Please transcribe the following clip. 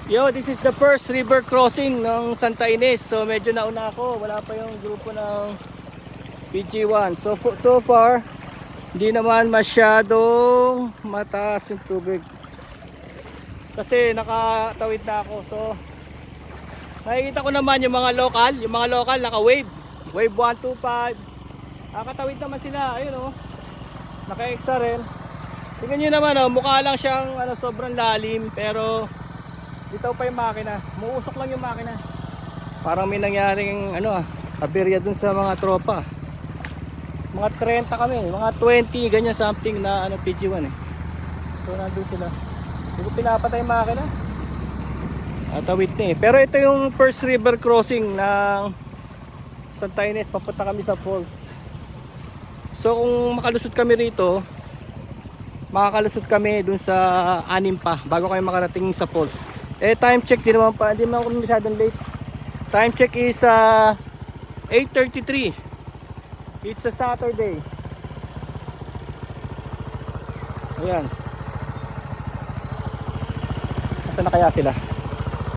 Yo, this is the first river crossing ng Santa Ines. So medyo nauna ako, wala pa yung grupo ng PG1. So far, hindi naman masyadong mataas yung tubig. Kasi nakatawid na ako. So nakikita ko naman yung mga local naka-wave. Wave 125. Nakatawid naman sila, ayun oh. Naka-extra rin. Tingnan nyo naman oh, mukha lang siyang sobrang lalim pero bitaw pa yung makina, muusok lang yung makina. Parang may nangyaring aberya dun sa mga tropa. Mga 30 kami, mga 20 ganyan something na PG1 eh. So nandun sila. Hindi ko pinapatay yung makina. Atawid na eh. Pero ito yung first river crossing ng Santa Ines, papunta kami sa falls. So kung makalusot kami rito, makakalusot kami dun sa anim pa bago kami makarating sa falls. Time check din naman pa, hindi naman ako masyadong late. Time check is 8:33. It's a Saturday. Ayan. Nasaan na kaya sila?